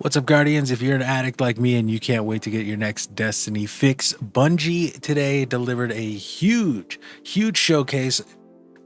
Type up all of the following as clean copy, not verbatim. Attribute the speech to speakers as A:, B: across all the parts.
A: What's up, Guardians? If you're an addict like me and you can't wait to get your next Destiny fix, Bungie today delivered a huge showcase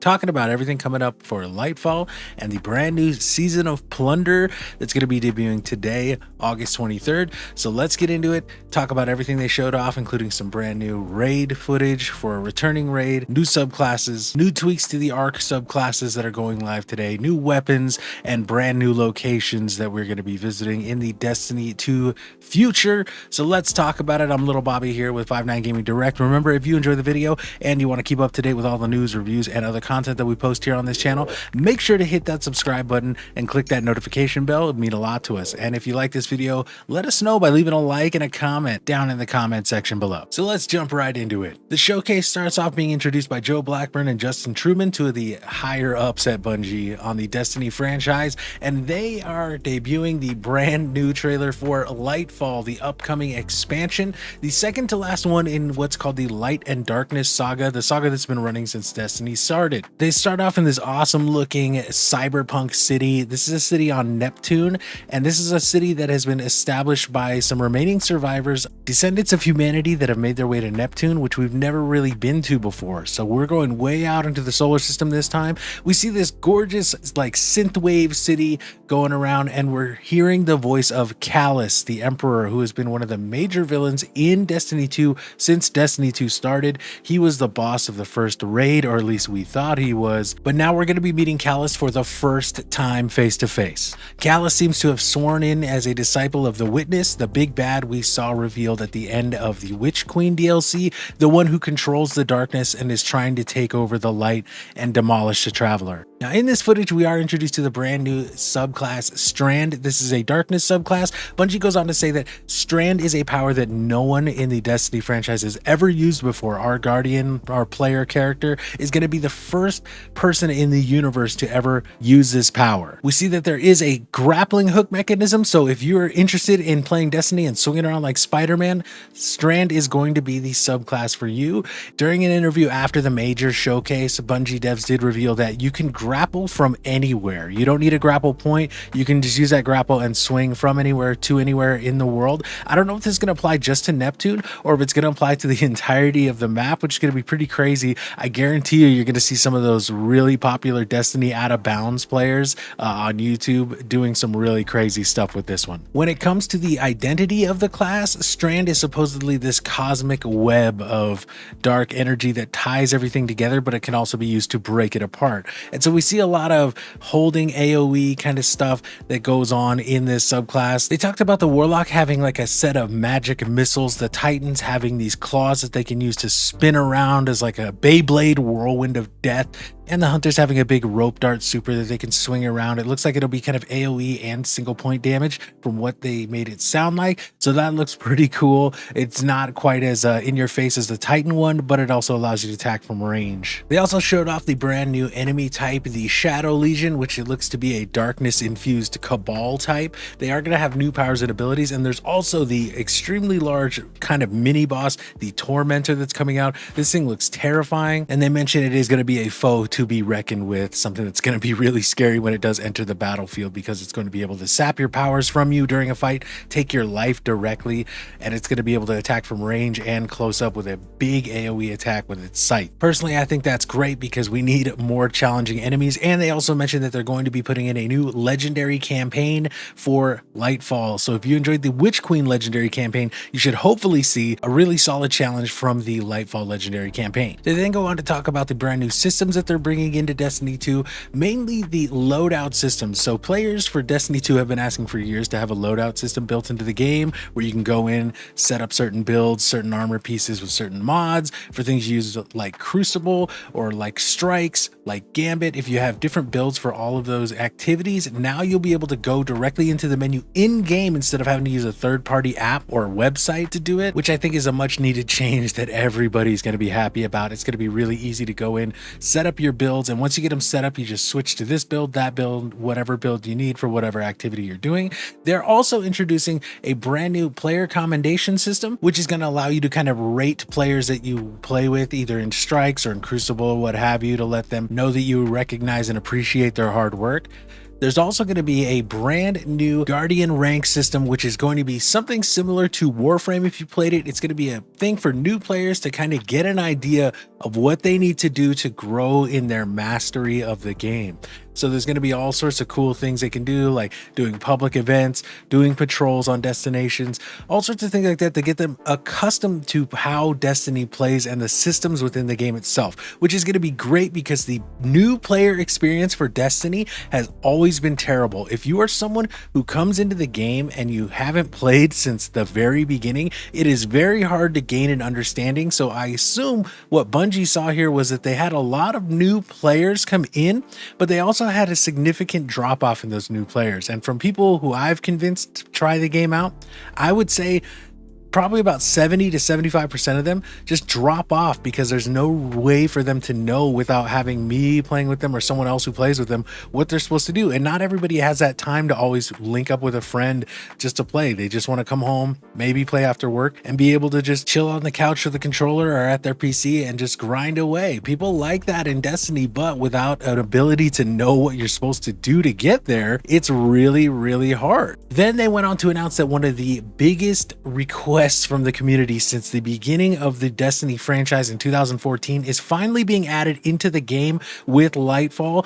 A: talking about everything coming up for Lightfall and the brand new season of Plunder that's going to be debuting today, August 23rd. So let's get into it, talk about everything they showed off, including some brand new raid footage for a returning raid, new subclasses, new tweaks to the ARC subclasses that are going live today, new weapons, and brand new locations that we're going to be visiting in the Destiny 2 future. So let's talk about it. I'm LittleBobby here with 59 Gaming Direct. Remember, if you enjoy the video and you want to keep up to date with all the news, reviews, and other content that we post here on this channel, make sure to hit that subscribe button and click that notification bell. It would mean a lot to us. And if you like this video, let us know by leaving a like and a comment down in the comment section below. So let's jump right into it. The showcase starts off being introduced by Joe Blackburn and Justin Truman, two of the higher ups at Bungie on the Destiny franchise, and they are debuting the brand new trailer for Lightfall, the upcoming expansion, the second to last one in what's called the Light and Darkness saga, the saga that's been running since Destiny started. They start off in this awesome looking cyberpunk city. This is a city on Neptune, and this is a city that has been established by some remaining survivors, descendants of humanity that have made their way to Neptune, which we've never really been to before. So we're going way out into the solar system this time. We see this gorgeous like synthwave city going around, and we're hearing the voice of Callus, the Emperor, who has been one of the major villains in Destiny 2 since Destiny 2 started. He was the boss of the first raid, or at least we thought he was, but now we're going to be meeting Callus for the first time face to face. Callus seems to have sworn in as a disciple of the Witness, the big bad we saw revealed at the end of the Witch Queen DLC, the one who controls the darkness and is trying to take over the light and demolish the Traveler. Now in this footage, we are introduced to the brand new subclass Strand. This is a darkness subclass. Bungie goes on to say that Strand is a power that no one in the Destiny franchise has ever used before. Our Guardian, our player character, is going to be the first person in the universe to ever use this power. We see that there is a grappling hook mechanism, so if you're interested in playing Destiny and swinging around like Spider-Man, Strand is going to be the subclass for you. During an interview after the major showcase, Bungie devs did reveal that you can grapple from anywhere. You don't need a grapple point. You can just use that grapple and swing from anywhere to anywhere in the world. I don't know if this is going to apply just to Neptune or if it's going to apply to the entirety of the map, which is going to be pretty crazy. I guarantee you're going to see some of those really popular Destiny Out of Bounds players on YouTube doing some really crazy stuff with this one. When it comes to the identity of the class, Strand is supposedly this cosmic web of dark energy that ties everything together, but it can also be used to break it apart. And so we see a lot of holding AoE kind of stuff that goes on in this subclass. They talked about the Warlock having like a set of magic missiles, the Titans having these claws that they can use to spin around as like a Beyblade whirlwind of death, and the Hunters having a big rope dart super that they can swing around. It looks like it'll be kind of AoE and single point damage from what they made it sound like. So that looks pretty cool. It's not quite as in your face as the Titan one, but it also allows you to attack from range. They also showed off the brand new enemy type, the Shadow Legion, which it looks to be a darkness infused Cabal type. They are going to have new powers and abilities. And there's also the extremely large kind of mini boss, the Tormentor, that's coming out. This thing looks terrifying. And they mentioned it is going to be a foe to be reckoned with, something that's going to be really scary when it does enter the battlefield, because it's going to be able to sap your powers from you during a fight, take your life directly, and it's going to be able to attack from range and close up with a big AoE attack with its sight. Personally, I think that's great because we need more challenging enemies. And they also mentioned that they're going to be putting in a new legendary campaign for Lightfall. So if you enjoyed the Witch Queen legendary campaign, you should hopefully see a really solid challenge from the Lightfall legendary campaign. They then go on to talk about the brand new systems that they're bringing into Destiny 2, mainly the loadout system. So players for Destiny 2 have been asking for years to have a loadout system built into the game where you can go in, set up certain builds, certain armor pieces with certain mods for things you use like Crucible or like Strikes, like Gambit. If you have different builds for all of those activities, now you'll be able to go directly into the menu in game instead of having to use a third-party app or website to do it, which I think is a much needed change that everybody's going to be happy about. It's going to be really easy to go in, set up your builds, and once you get them set up, you just switch to this build, that build, whatever build you need for whatever activity you're doing. They're also introducing a brand new player commendation system, which is going to allow you to kind of rate players that you play with, either in Strikes or in Crucible or what have you, to let them know that you recognize and appreciate their hard work. There's also going to be a brand new Guardian rank system, which is going to be something similar to Warframe if you played it. It's going to be a thing for new players to kind of get an idea of what they need to do to grow in their mastery of the game. So there's going to be all sorts of cool things they can do, like doing public events, doing patrols on destinations, all sorts of things like that to get them accustomed to how Destiny plays and the systems within the game itself, which is going to be great because the new player experience for Destiny has always been terrible. If you are someone who comes into the game and you haven't played since the very beginning, it is very hard to gain an understanding. So I assume what Bungie saw here was that they had a lot of new players come in, but they also had a significant drop off in those new players. And from people who I've convinced to try the game out, I would say probably about 70 to 75% of them just drop off because there's no way for them to know without having me playing with them or someone else who plays with them what they're supposed to do. And not everybody has that time to always link up with a friend just to play. They just want to come home, maybe play after work, and be able to just chill on the couch with the controller or at their PC and just grind away. People like that in Destiny, but without an ability to know what you're supposed to do to get there, it's really, really hard. Then they went on to announce that one of the biggest requests from the community since the beginning of the Destiny franchise in 2014 is finally being added into the game with Lightfall.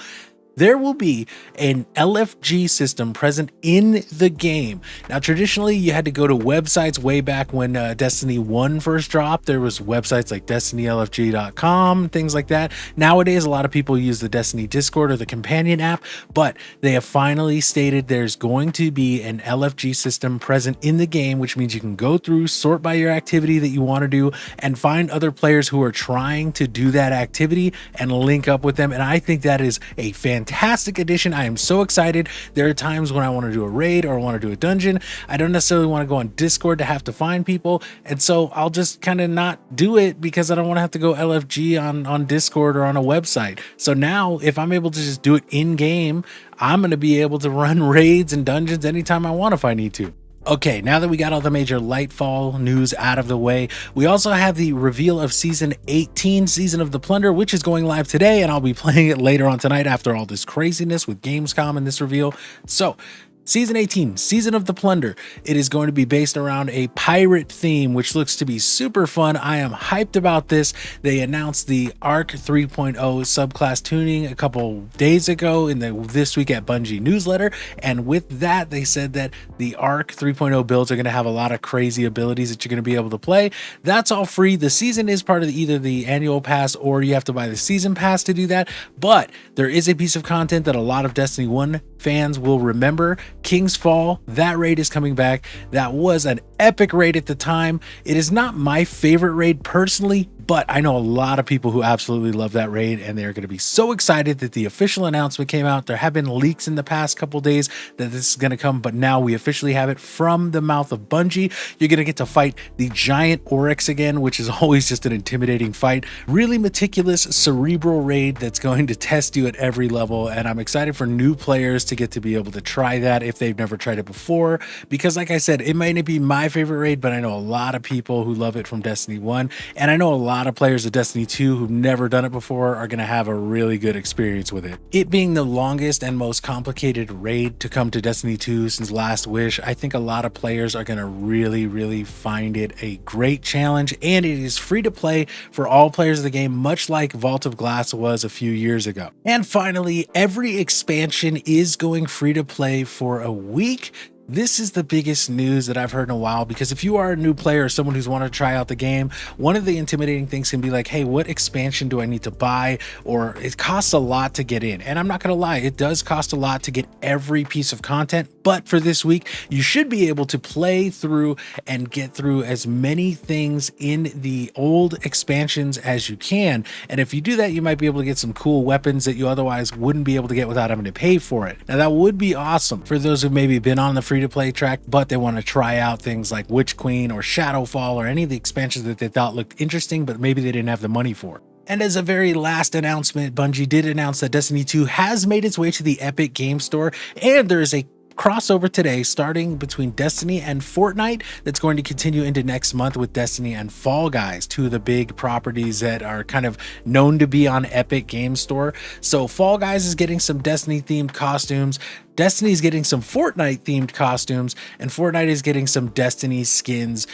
A: There will be an LFG system present in the game. Now, traditionally, you had to go to websites way back when Destiny 1 first dropped. There was websites like DestinyLFG.com, things like that. Nowadays, a lot of people use the Destiny Discord or the companion app, but they have finally stated there's going to be an LFG system present in the game, which means you can go through, sort by your activity that you want to do, and find other players who are trying to do that activity and link up with them. And I think that is a fantastic addition. I am so excited. There are times when I want to do a raid or I want to do a dungeon. I don't necessarily want to go on Discord to have to find people, and so I'll just kind of not do it because I don't want to have to go LFG on Discord or on a website. So now if I'm able to just do it in game, I'm going to be able to run raids and dungeons anytime I want if I need to. Okay, now that we got all the major Lightfall news out of the way, we also have the reveal of Season 18, Season of the Plunder, which is going live today, and I'll be playing it later on tonight after all this craziness with Gamescom and this reveal. So, Season 18, Season of the Plunder. It is going to be based around a pirate theme, which looks to be super fun. I am hyped about this. They announced the ARC 3.0 subclass tuning a couple days ago in the This Week at Bungie newsletter. And with that, they said that the ARC 3.0 builds are going to have a lot of crazy abilities that you're going to be able to play. That's all free. The season is part of either the annual pass or you have to buy the season pass to do that. But there is a piece of content that a lot of Destiny 1 fans will remember. King's Fall, that raid is coming back. That was an epic raid at the time. It is not my favorite raid personally, but I know a lot of people who absolutely love that raid, and they're going to be so excited that the official announcement came out. There have been leaks in the past couple days that this is going to come, but now we officially have it from the mouth of Bungie. You're going to get to fight the giant Oryx again, which is always just an intimidating fight. Really meticulous, cerebral raid that's going to test you at every level, and I'm excited for new players to get to be able to try that if they've never tried it before, because like I said, it might not be my favorite raid, but I know a lot of people who love it from Destiny 1, and I know a lot of players of Destiny 2 who've never done it before are going to have a really good experience with it. It being the longest and most complicated raid to come to Destiny 2 since Last Wish, I think a lot of players are going to really find it a great challenge, and it is free to play for all players of the game, much like Vault of Glass was a few years ago. And finally, every expansion is going free to play for a week. This is the biggest news that I've heard in a while, because if you are a new player or someone who's wanted to try out the game, one of the intimidating things can be like, hey, what expansion do I need to buy? Or it costs a lot to get in. And I'm not going to lie, it does cost a lot to get every piece of content. But for this week, you should be able to play through and get through as many things in the old expansions as you can. And if you do that, you might be able to get some cool weapons that you otherwise wouldn't be able to get without having to pay for it. Now, that would be awesome for those who've maybe been on the free-to-play track, but they want to try out things like Witch Queen or Shadowfall or any of the expansions that they thought looked interesting, but maybe they didn't have the money for. And as a very last announcement, Bungie did announce that Destiny 2 has made its way to the Epic Game Store, and there is a crossover today starting between Destiny and Fortnite that's going to continue into next month with Destiny and Fall Guys, two of the big properties that are kind of known to be on Epic Game Store. So Fall Guys is getting some Destiny themed costumes, Destiny is getting some Fortnite themed costumes, and Fortnite is getting some Destiny skins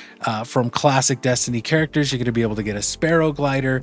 A: from classic Destiny characters. You're going to be able to get a Sparrow Glider,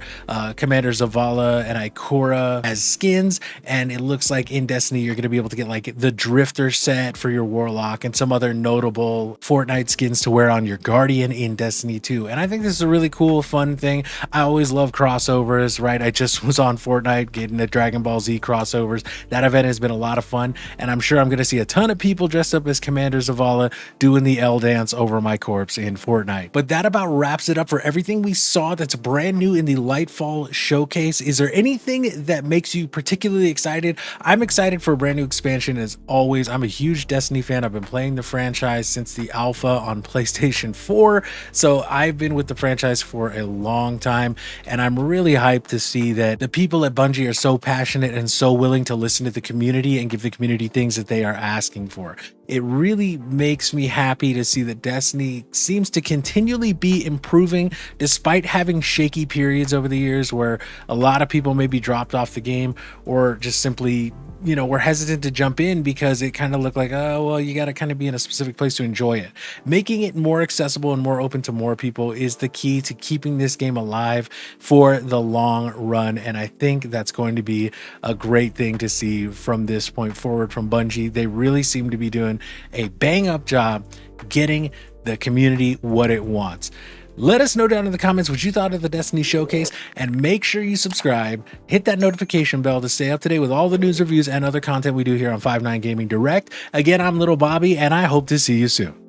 A: Commander Zavala, and Ikora as skins. And it looks like in Destiny, you're going to be able to get like the Drifter set for your Warlock and some other notable Fortnite skins to wear on your Guardian in Destiny 2. And I think this is a really cool, fun thing. I always love crossovers, right? I just was on Fortnite getting the Dragon Ball Z crossovers. That event has been a lot of fun, and I'm sure I'm going to see a ton of people dressed up as Commander Zavala doing the L dance over my corpse in Fortnite. But that about wraps it up for everything we saw that's brand new in the Lightfall showcase. Is there anything that makes you particularly excited? I'm excited for a brand new expansion as always. I'm a huge Destiny fan. I've been playing the franchise since the alpha on PlayStation 4, so I've been with the franchise for a long time, and I'm really hyped to see that the people at Bungie are so passionate and so willing to listen to the community and give the community things that they are asking for. It really makes me happy to see that Destiny seems to continually be improving despite having shaky periods over the years where a lot of people maybe dropped off the game or just simply, you know, were hesitant to jump in because it kind of looked like, oh, well, you got to kind of be in a specific place to enjoy it. Making it more accessible and more open to more people is the key to keeping this game alive for the long run. And I think that's going to be a great thing to see from this point forward from Bungie. They really seem to be doing a bang up job getting the community what it wants. Let us know down in the comments what you thought of the Destiny showcase, and make sure you subscribe, hit that notification bell to stay up to date with all the news, reviews, and other content we do here on 5-9 Gaming Direct. Again, I'm LittleBobby, and I hope to see you soon.